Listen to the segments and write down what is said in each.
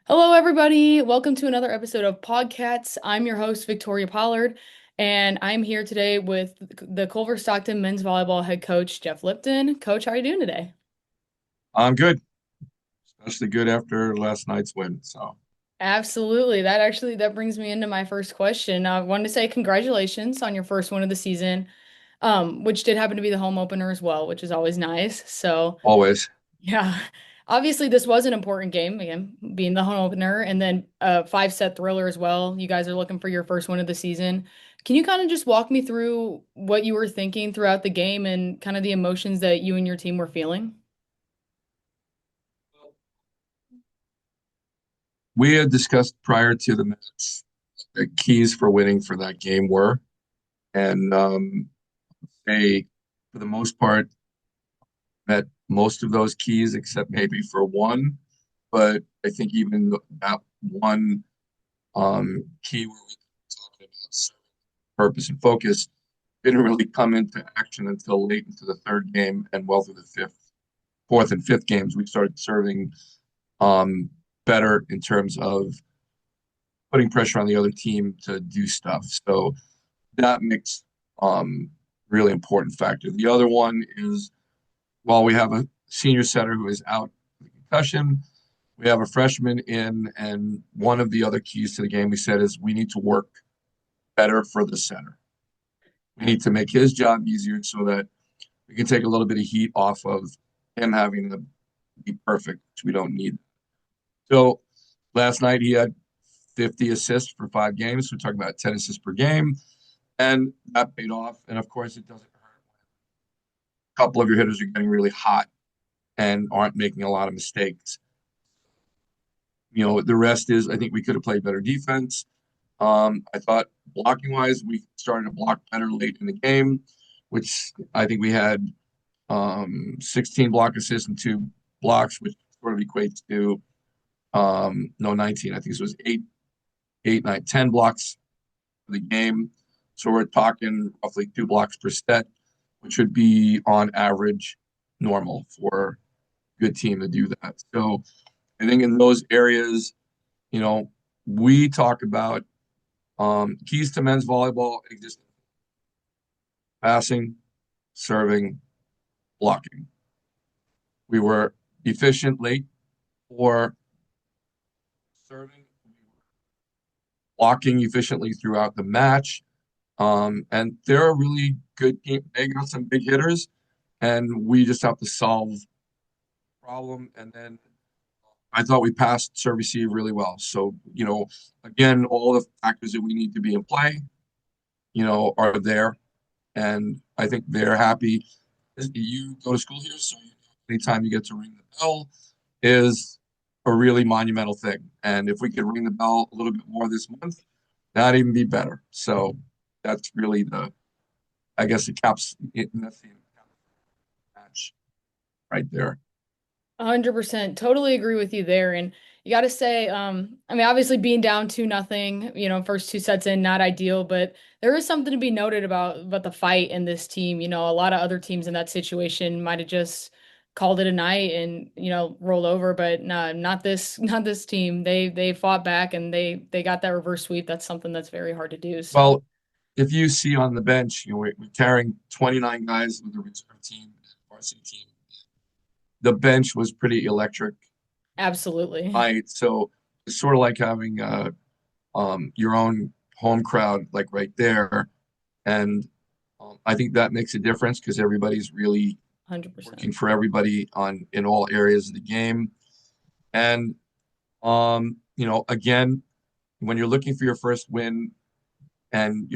Hello, everybody. Welcome to another episode of PodCats. I'm your host, Victoria Pollard, and I'm here today with the Culver Stockton men's volleyball head coach, Jeff Lipton. Coach, how are you doing today? I'm good, especially good after last night's win. So Absolutely. That brings me into my first question. I wanted to say congratulations on your first win of the season, which did happen to be the home opener as well, which is always nice. So always. yeah. Obviously, this was an important game, again, being the home opener, and then a five-set thriller as well. You guys are looking for your first win of the season. Can you kind of just walk me through what you were thinking throughout the game and kind of the emotions that you and your team were feeling? We had discussed prior to the match the keys for winning for that game were, and they, for the most part, met most of those keys except maybe for one. But I think even that one key where we were talking about serving purpose and focus didn't really come into action until late into the third game and well through the fourth and fifth games. We started serving um, better in terms of putting pressure on the other team to do stuff. So that makes um, really important factor. The other one is while we have a senior setter who is out with concussion, we have a freshman in, and one of the other keys to the game we said is we need to work better for the center. We need to make his job easier so that we can take a little bit of heat off of him having to be perfect, which we don't need. So last night he had 50 assists for 5 games. We're talking about 10 assists per game, and that paid off. And of course, it doesn't hurt when a couple of your hitters are getting really hot and aren't making a lot of mistakes. The rest is I think we could have played better defense. I thought blocking wise, we started to block better late in the game, which I think we had 16 block assists and 2 blocks, which sort of equates to no 19. I think this was 8, 9, 10 blocks for the game. So we're talking roughly 2 blocks per set, which would be on average normal for a good team to do that. So I think in those areas, you know, we talk about keys to men's volleyball exist passing, serving, blocking. We were efficient late for serving, blocking efficiently throughout the match. And they're a really good team. They got some big hitters, and we just have to solve the problem. And then I thought we passed serve receive really well. So, again, all the factors that we need to be in play, are there. And I think they're happy. You go to school here, so anytime you get to ring the bell is a really monumental thing. And if we could ring the bell a little bit more this month, that'd even be better. So that's really I guess it caps it, and that's the match right there. 100%. Totally agree with you there. And you got to say, I mean, obviously being down 2-0, first two sets in, not ideal, but there is something to be noted about the fight in this team. A lot of other teams in that situation might have just called it a night and, rolled over, but no, not this, not this team. They fought back and they got that reverse sweep. That's something that's very hard to do. So Well, if you see on the bench, we're carrying 29 guys with the reserve team, varsity team. The bench was pretty electric, absolutely. right? So it's sort of like having your own home crowd, like right there. And I think that makes a difference because everybody's really 100%. working for everybody on in all areas of the game. And again, when you're looking for your first win and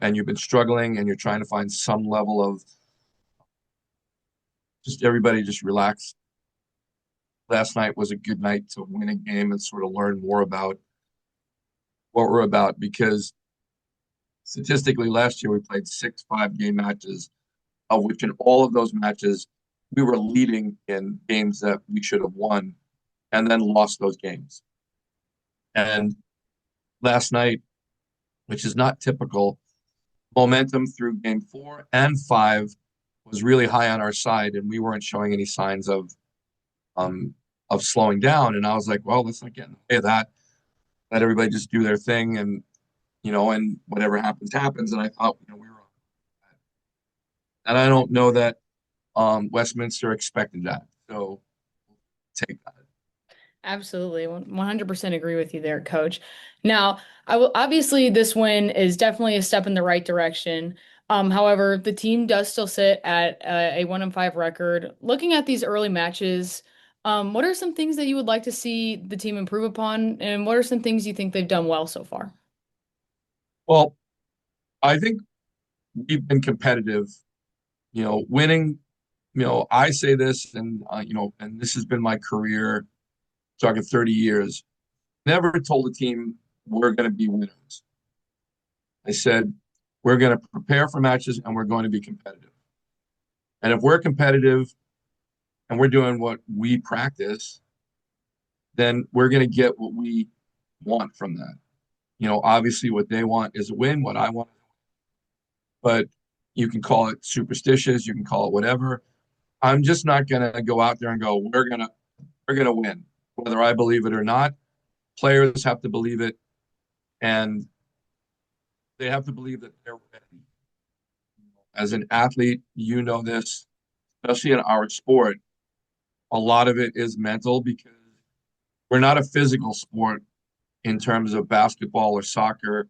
and you've been struggling and you're trying to find some level of just everybody just relax. Last night was a good night to win a game and sort of learn more about what we're about because statistically last year we played 6 5 game matches, of which in all of those matches we were leading in games that we should have won and then lost those games. And last night, which is not typical, momentum through game 4 and 5 was really high on our side, and we weren't showing any signs of of slowing down. And I was like, well, let's not get in the way of that. Let everybody just do their thing, and and whatever happens, happens. And I thought, we were on that. And I don't know that Westminster expected that. So take that. Absolutely. 100% agree with you there, coach. Now, I will obviously this win is definitely a step in the right direction. However, the team does still sit at a 1-5 record. Looking at these early matches, what are some things that you would like to see the team improve upon, and what are some things you think they've done well so far? Well, I think we've been competitive, winning. I say this, and and this has been my career, talking 30 years. Never told a team we're going to be winners. I said we're going to prepare for matches and we're going to be competitive. And if we're competitive and we're doing what we practice, then we're going to get what we want from that. Obviously, what they want is a win. What I want, but you can call it superstitious. You can call it whatever. I'm just not going to go out there and go, we're gonna win, whether I believe it or not. Players have to believe it, and they have to believe that they're ready. As an athlete, you know this, especially in our sport, a lot of it is mental because we're not a physical sport in terms of basketball or soccer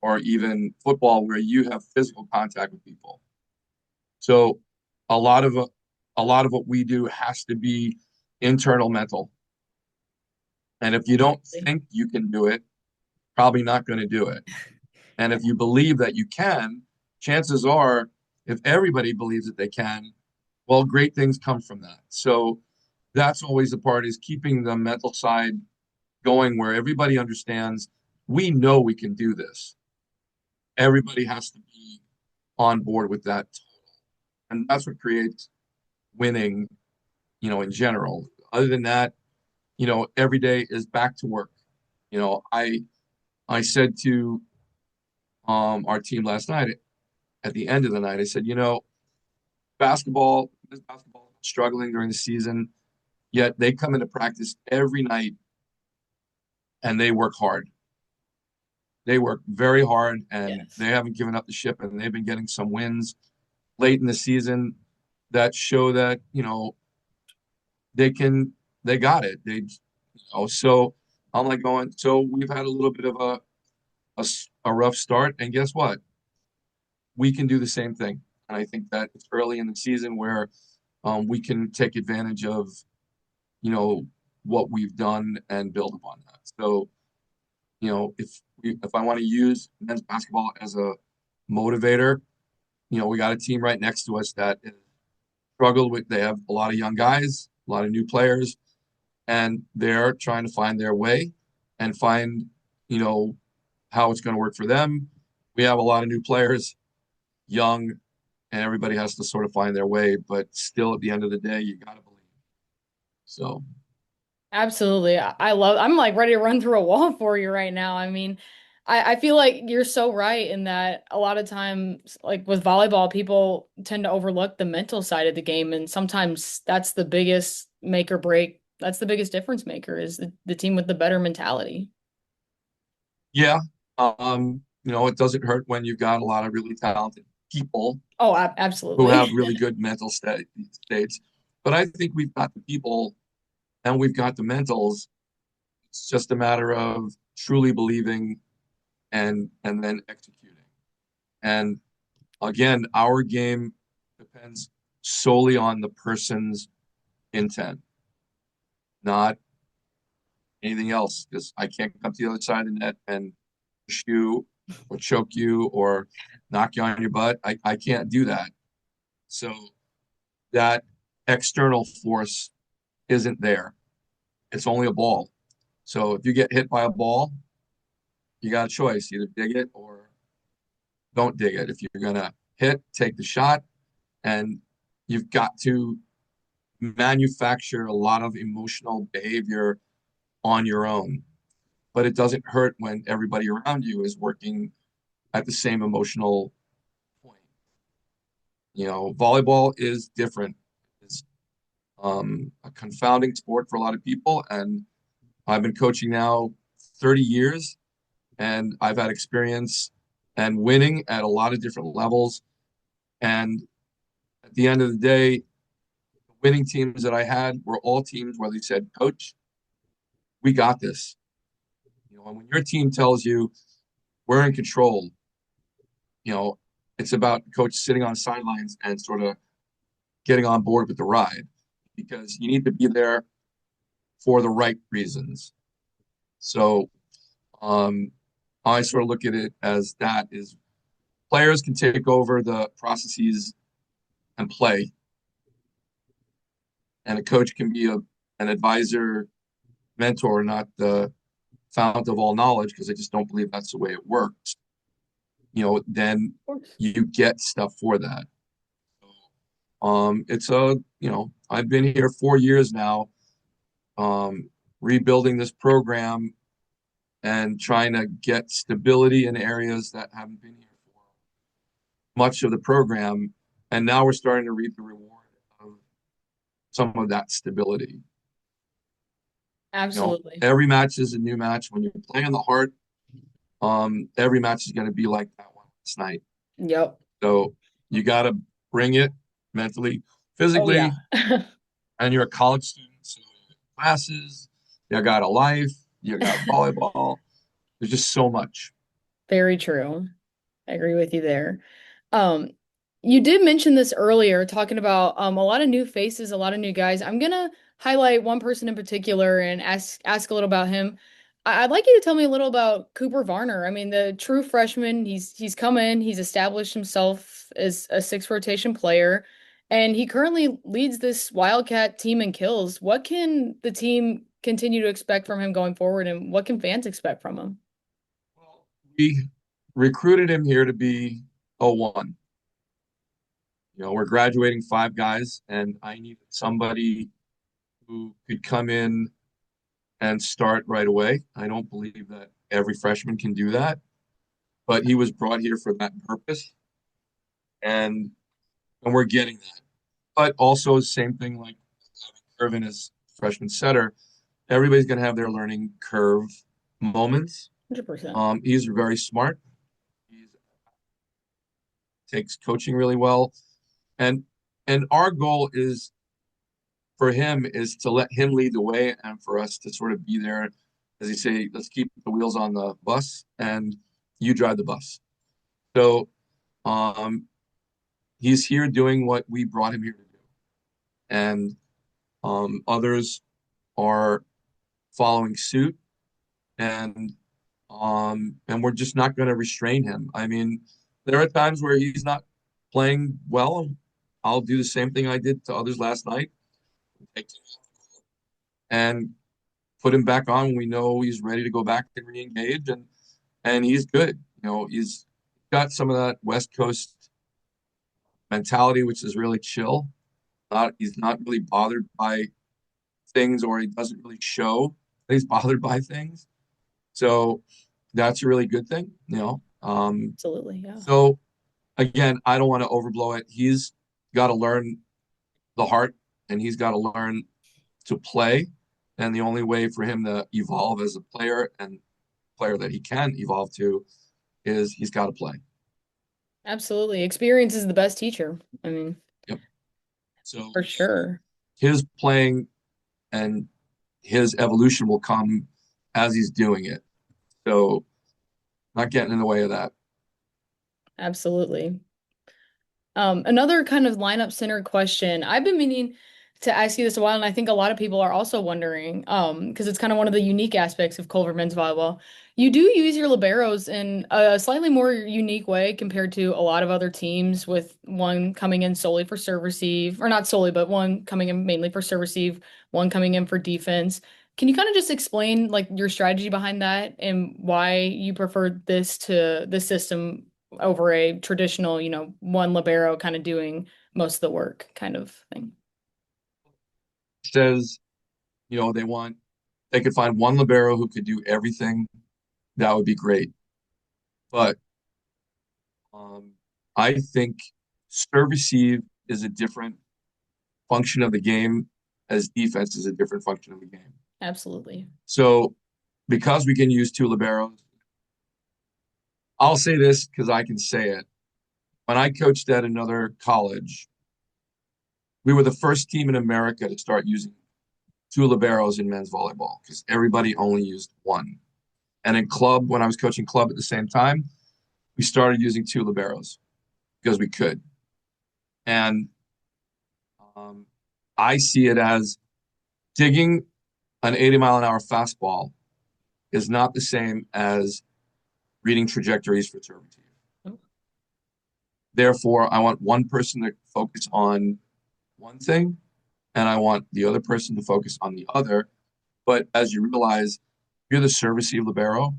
or even football where you have physical contact with people. So a lot of what we do has to be internal mental. And if you don't think you can do it, probably not going to do it. And if you believe that you can, chances are, if everybody believes that they can, well, great things come from that. So that's always the part, is keeping the mental side going where everybody understands we know we can do this. Everybody has to be on board with that. And that's what creates winning, in general. Other than that, every day is back to work. I said to our team last night, at the end of the night, I said, basketball is struggling during the season, yet they come into practice every night and they work hard. They work very hard and Yes. they haven't given up the ship, and they've been getting some wins late in the season that show that, they can, they got it. So I'm like going, so we've had a little bit of a rough start, and guess what? We can do the same thing. And I think that it's early in the season where we can take advantage of, you know, what we've done and build upon that. So, if I want to use men's basketball as a motivator, we got a team right next to us that is struggled with. They have a lot of young guys, a lot of new players, and they're trying to find their way and find, you know, how it's going to work for them. We have a lot of new players, young, and everybody has to sort of find their way. But still, at the end of the day, you got to believe. So, Absolutely. I'm like ready to run through a wall for you right now. I mean, I feel like you're so right in that a lot of times, like with volleyball, people tend to overlook the mental side of the game. And sometimes that's the biggest make or break. That's the biggest difference maker is the team with the better mentality. yeah, it doesn't hurt when you've got a lot of really talented people Oh, who absolutely. have really good mental states. But I think we've got the people and we've got the mentals. It's just a matter of truly believing and then executing. And again, our game depends solely on the person's intent, not anything else. Because I can't come to the other side of the net and push you or choke you or knock you on your butt. I can't do that. So that external force isn't there. It's only a ball. So if you get hit by a ball, you got a choice: either dig it or don't dig it. If you're gonna hit, take the shot, and you've got to manufacture a lot of emotional behavior on your own. But it doesn't hurt when everybody around you is working at the same emotional point. Volleyball is different. It's a confounding sport for a lot of people. And I've been coaching now 30 years, and I've had experience and winning at a lot of different levels. And at the end of the day, the winning teams that I had were all teams where they said, Coach, we got this. And when your team tells you we're in control, you know, it's about coach sitting on sidelines and sort of getting on board with the ride because you need to be there for the right reasons. So um, I sort of look at it as that is players can take over the processes and play, and a coach can be an advisor, mentor, not the fount of all knowledge, because I just don't believe that's the way it works. Then Of course. you get stuff for that. It's I've been here 4 years now, rebuilding this program and trying to get stability in areas that haven't been here for much of the program. And now we're starting to reap the reward of some of that stability. Absolutely. Every match is a new match. When you play in the heart, every match is going to be like that one last night. Yep. So you got to bring it mentally, Oh yeah. physically, and you're a college student, so you have classes, you got a life, you got volleyball. There's just so much. Very true. I agree with you there. Um, you did mention this earlier, talking about a lot of new faces, a lot of new guys. I'm gonna highlight one person in particular and ask a little about him. I'd like you to tell me a little about Cooper Varner. I mean, the true freshman. He's come in, he's established himself as a sixth rotation player, and he currently leads this Wildcat team in kills. What can the team continue to expect from him going forward, and what can fans expect from him? Well, we recruited him here to be a one. We're graduating 5 guys, and I needed somebody who could come in and start right away. I don't believe that every freshman can do that, but he was brought here for that purpose, and we're getting that. But also, same thing like Irvin as freshman setter, everybody's going to have their learning curve moments. 100%. He's very smart. He takes coaching really well, and our goal is for him is to let him lead the way, and for us to sort of be there, as you say, let's keep the wheels on the bus, and you drive the bus. So um, he's here doing what we brought him here to do, and others are following suit, and we're just not going to restrain him. I mean, there are times where he's not playing well. I'll do the same thing I did to others last night, and put him back on when we know he's ready to go back and re-engage, and he's good. He's got some of that West Coast mentality, which is really chill. He's not really bothered by things, or he doesn't really show that he's bothered by things. So that's a really good thing. Absolutely, yeah. So again, I don't want to overblow it. He's got to learn the heart, and he's got to learn to play. And the only way for him to evolve as a player, and player that he can evolve to, is he's got to play. Absolutely. Experience is the best teacher. I mean, Yep. So for sure. his playing and his evolution will come as he's doing it. So not getting in the way of that. Absolutely. Another kind of lineup centered question. I've been meaning to ask you this a while, and I think a lot of people are also wondering, because it's kind of one of the unique aspects of Culver men's volleyball. You do use your liberos in a slightly more unique way compared to a lot of other teams, with one coming in solely for serve receive, or not solely, but one coming in mainly for serve receive, one coming in for defense. Can you kind of just explain like your strategy behind that and why you prefer this system over a traditional, one libero kind of doing most of the work kind of thing? Says, they could find one libero who could do everything. That would be great. But um, I think serve receive is a different function of the game as defense is a different function of the game. Absolutely. So because we can use two liberos, I'll say this because I can say it. When I coached at another college, we were the first team in America to start using two liberos in men's volleyball because everybody only used one. And in club, when I was coaching club at the same time, we started using two liberos because we could. And um, I see it as digging an 80-mile-an-hour fastball is not the same as reading trajectories for serve retrieve. Therefore, I want one person to focus on one thing, and I want the other person to focus on the other. But as you realize, you're the service receive libero.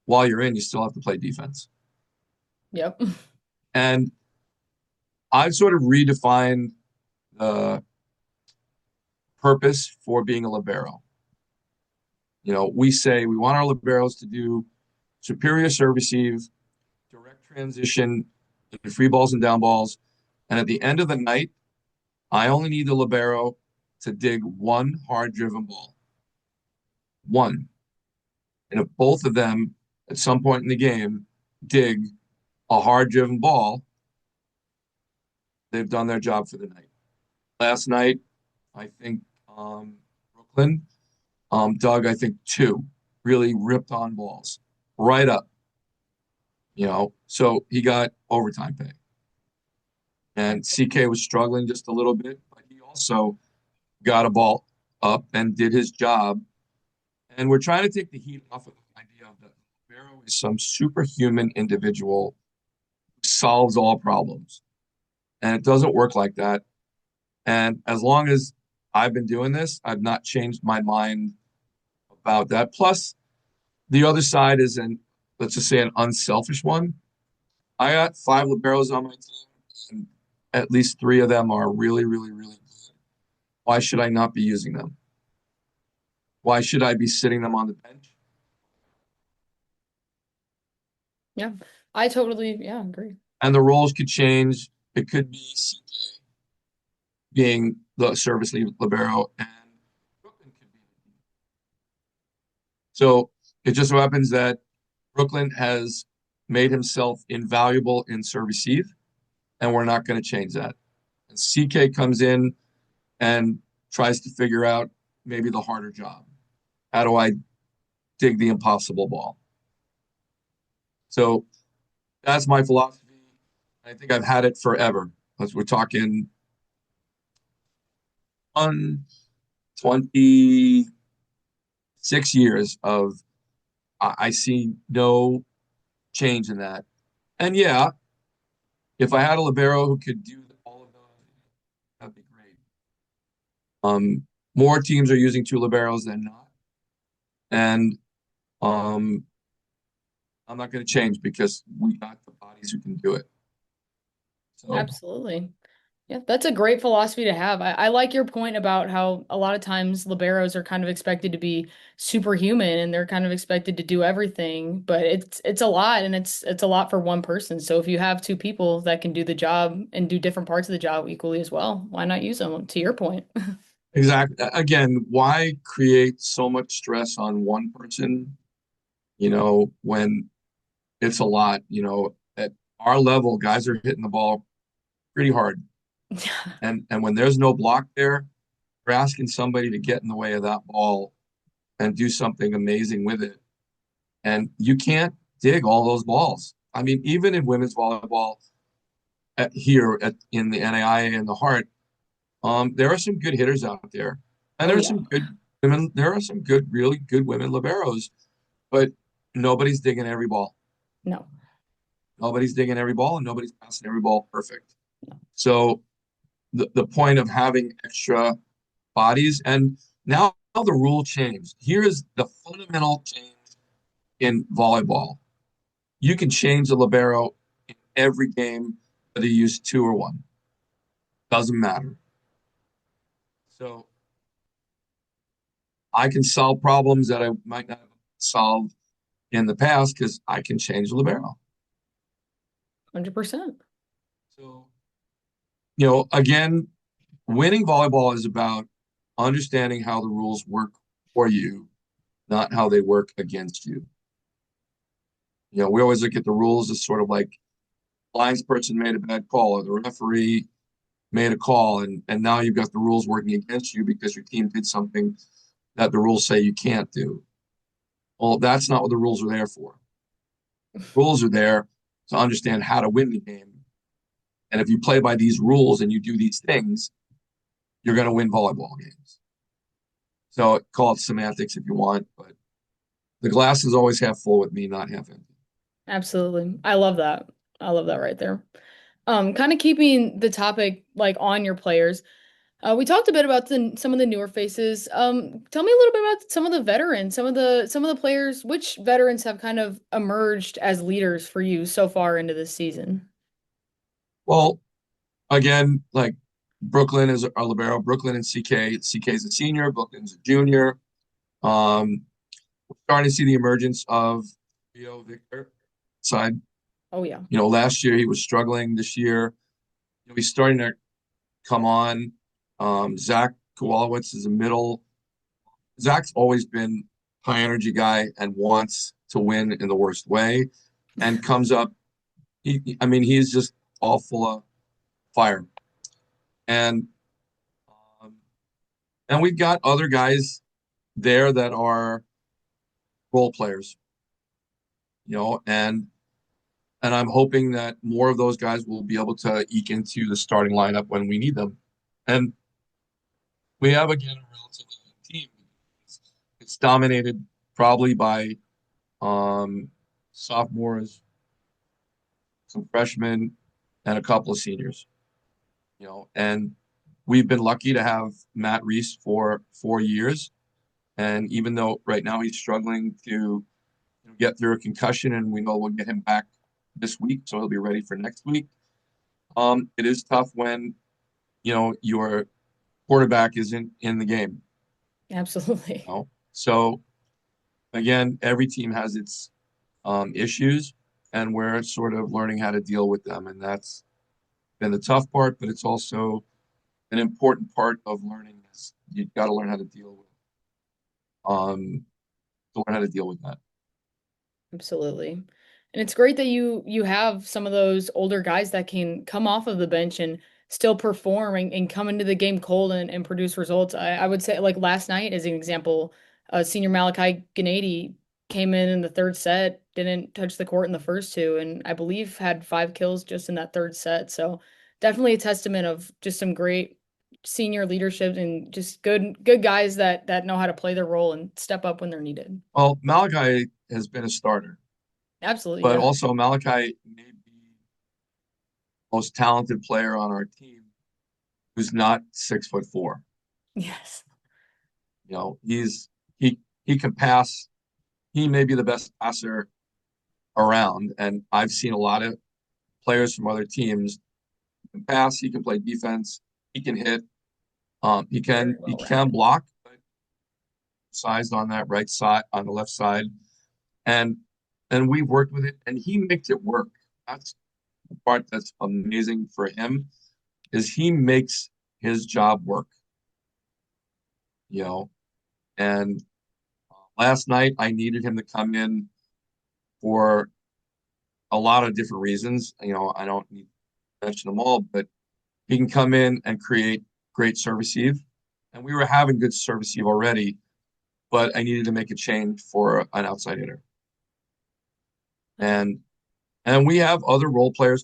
While you're in, you still have to play defense. Yep. And I've sort of redefined the purpose for being a libero. We say we want our liberos to do superior serve receive, direct transition into free balls and down balls. And at the end of the night, I only need the libero to dig one hard driven ball. One. And if both of them at some point in the game dig a hard driven ball, they've done their job for the night. Last night, I think Brooklyn dug, I think, two really ripped on balls right up. So he got overtime pay. And CK was struggling just a little bit, but he also got a ball up and did his job. And we're trying to take the heat off of the idea of that Barrow is some superhuman individual who solves all problems. And it doesn't work like that. And as long as I've been doing this, I've not changed my mind about that. Plus, the other side is let's just say an unselfish one. I got five liberos on my team, and at least three of them are really, really, really good. Why should I not be using them? Why should I be sitting them on the bench? Yeah. I totally, yeah, agree. And the roles could change. It could be CJ being the service libero, and Brooklyn could be. So it just so happens that Brooklyn has made himself invaluable in serve receive, and we're not going to change that. And CK comes in and tries to figure out maybe the harder job. How do I dig the impossible ball? So that's my philosophy. I think I've had it forever. As we're talking 26 years of, I see no change in that. And yeah, if I had a libero who could do all of those, that'd be great. More teams are using two liberos than not, and um, I'm not going to change because we got the bodies who can do it. So Absolutely. Yeah, that's a great philosophy to have. I like your point about how a lot of times liberos are kind of expected to be superhuman and they're kind of expected to do everything, but it's a lot and it's a lot for one person. So if you have two people that can do the job and do different parts of the job equally as well, why not use them, to your point? exactly. Again, why create so much stress on one person? When it's a lot. At our level, guys are hitting the ball pretty hard. And when there's no block there, we're asking somebody to get in the way of that ball and do something amazing with it. And you can't dig all those balls. I mean, even in women's volleyball in the NAIA and the Heart, there are some good hitters out there. And Oh there are yeah. some good women, there are some good, really good women liberos, but nobody's digging every ball. No. Nobody's digging every ball and nobody's passing every ball perfect. So the point of having extra bodies, and now the rule changed. Here is the fundamental change in volleyball. You can change the libero in every game, whether you use two or one. Doesn't matter. So I can solve problems that I might not have solved in the past because I can change the libero. 100%. So, again, winning volleyball is about understanding how the rules work for you, not how they work against you. We always look at the rules as sort of like lines person made a bad call or the referee made a call, and now you've got the rules working against you because your team did something that the rules say you can't do. Well, that's not what the rules are there for. Rules are there to understand how to win the game. And if you play by these rules and you do these things, you're going to win volleyball games. So call it semantics if you want, but the glass is always half full with me, not half empty. Absolutely. I love that. I love that right there. Kind of keeping the topic like on your players. We talked a bit about some of the newer faces. Tell me a little bit about some of the veterans, some of the players. Which veterans have kind of emerged as leaders for you so far into this season? Well, again, like Brooklyn is our libero. Brooklyn and CK. CK is a senior. Brooklyn's a junior. Um, we're starting to see the emergence of Rio Victor side. Oh yeah. Last year he was struggling. This year, he's starting to come on. Zach Kowalowitz is a middle. Zach's always been high energy guy and wants to win in the worst way, and comes up. I mean, he's just all full of fire, and um, and we've got other guys there that are role players, and I'm hoping that more of those guys will be able to eke into the starting lineup when we need them. And we have again a relatively young team. It's dominated probably by sophomores, some freshmen, and a couple of seniors. And we've been lucky to have Matt Reese for 4 years. And even though right now he's struggling to get through a concussion, and we know we'll get him back this week, so he'll be ready for next week. It is tough when your quarterback isn't in the game. Absolutely. So again, every team has its issues, and we're sort of learning how to deal with them, and that's been the tough part. But it's also an important part of learning is you've got to learn how to deal with to learn how to deal with that. Absolutely. And it's great that you have some of those older guys that can come off of the bench and still perform and come into the game cold and produce results. I would say like last night as an example, senior Malachi Gennady came in the third set, didn't touch the court in the first two, and I believe had 5 kills just in that third set. So definitely a testament of just some great senior leadership and just good guys that know how to play their role and step up when they're needed. Well, Malachi has been a starter, Absolutely, but yeah. also Malachi may be the most talented player on our team who's not 6'4". Yes. He's he can pass. He may be the best passer around, and I've seen a lot of players from other teams. He can pass. He can play defense. He can hit. He Very can he well can rounded. block, but sized on that right side, on the left side, and we've worked with it, and he makes it work. That's the part that's amazing for him is he makes his job work. You know, and last night I needed him to come in for a lot of different reasons. I don't need to mention them all, but he can come in and create great service eve. And we were having good service eve already, but I needed to make a change for an outside hitter. And we have other role players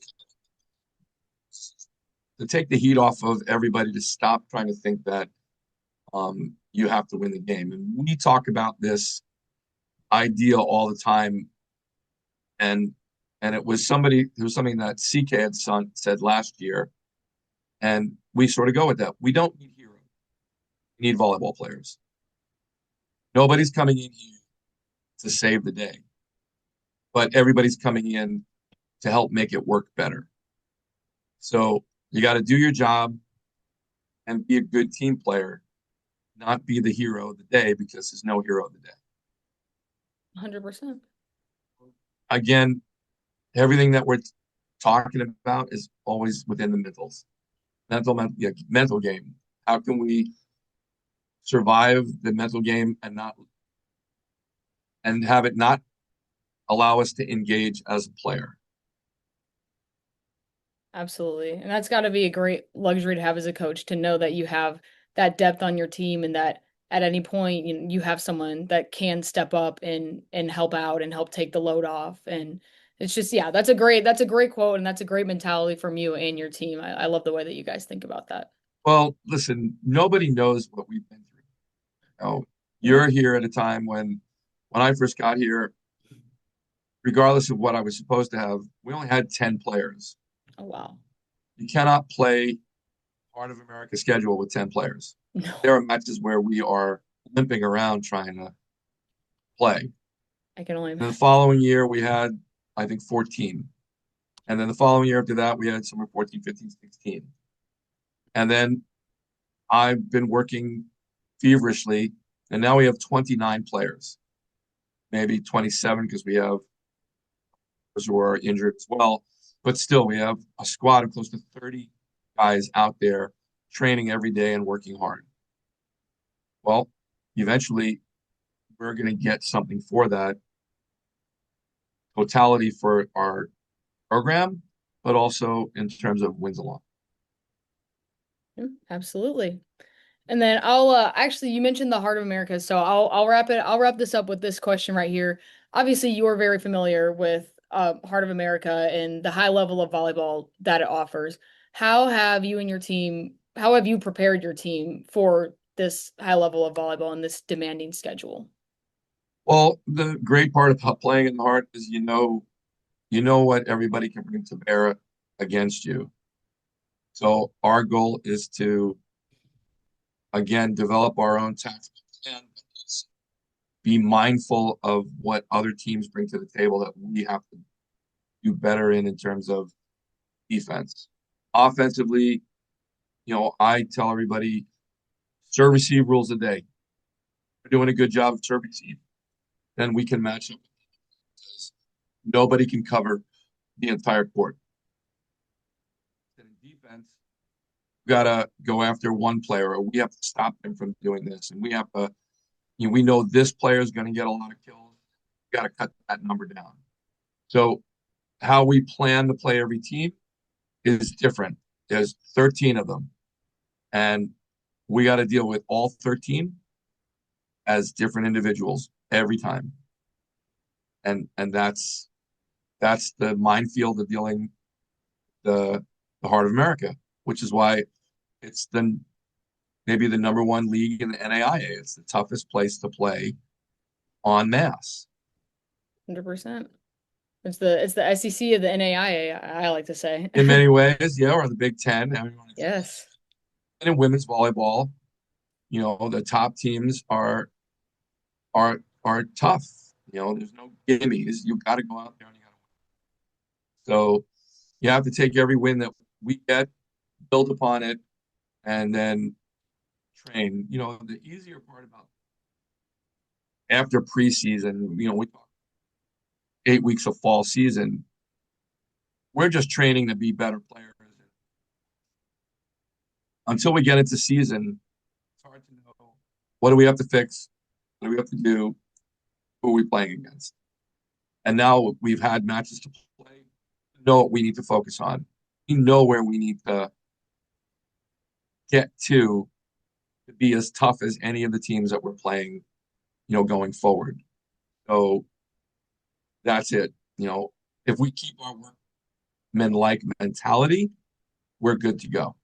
to take the heat off of everybody to stop trying to think that you have to win the game. And we talk about this idea all the time. And it was something that CK had said last year. And we sort of go with that. We don't need heroes. We need volleyball players. Nobody's coming in here to save the day, but everybody's coming in to help make it work better. So you got to do your job and be a good team player, not be the hero of the day because there's no hero of the day. 100%. Again, everything that we're talking about is always within the mental game. How can we survive the mental game and not and have it not allow us to engage as a player. Absolutely. And that's got to be a great luxury to have as a coach to know that you have that depth on your team and that at any point you have someone that can step up and help out and help take the load off. And it's just, yeah, that's a great quote and that's a great mentality from you and your team. I love the way that you guys think about that. Well, listen, nobody knows what we've been through. You know, Yeah. you're here at a time when I first got here, regardless of what I was supposed to have, we only had 10 players. Oh, wow. You cannot play part of America's schedule with 10 players. No, There are matches where we are limping around trying to play. I can only And the imagine. following year, we had, I think, 14. And then the following year after that, we had somewhere 14, 15, 16. And then I've been working feverishly, and now we have 29 players, maybe 27 because we have those who are injured as well. But still, we have a squad of close to 30 guys out there training every day and working hard. Well, eventually, we're going to get something for that totality for our program, but also in terms of wins along. Yeah, absolutely. And then I'll actually you mentioned the Heart of America, so I'll wrap this up with this question right here. Obviously, you're very familiar with Heart of America and the high level of volleyball that it offers. How have you prepared your team for this high level of volleyball and this demanding schedule? Well, the great part about playing in the heart is you know what everybody can bring to bear against you. So our goal is to again develop our own tactical plan, be mindful of what other teams bring to the table that we have to do better in terms of defense. Offensively, I tell everybody serve receive rules a day. We're doing a good job of serve receive. Then we can match up because nobody can cover the entire court. In defense, we gotta go after one player, or we have to stop them from doing this, and we have to. We know this player is going to get a lot of kills. We got to cut that number down. So how we plan to play every team is different. There's 13 of them, and we got to deal with all 13 as different individuals every time. And that's the minefield of dealing the heart of America, which is why it's the maybe the number one league in the NAIA. It's the toughest place to play en masse. 100%. It's the SEC of the NAIA, I like to say. In many ways, yeah, or the Big Ten. Yes. And in women's volleyball, the top teams are tough. There's no gimmies. You got to go out there and you got to win. So you have to take every win that we get, build upon it, and then train. The easier part about after preseason, we talk 8 weeks of fall season. We're just training to be better players. Until we get into season, it's hard to know what do we have to fix, what do we have to do, who are we playing against. And now we've had matches to play, know what we need to focus on. We know where we need to get to be as tough as any of the teams that we're playing, going forward. So that's it. If we keep our workman like mentality, we're good to go.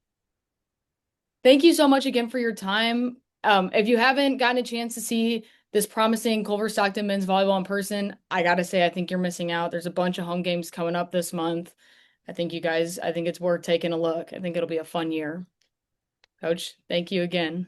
Thank you so much again for your time. If you haven't gotten a chance to see this promising Culver Stockton men's volleyball in person, I gotta say, I think you're missing out. There's a bunch of home games coming up this month. I think it's worth taking a look. I think it'll be a fun year. Coach, thank you again.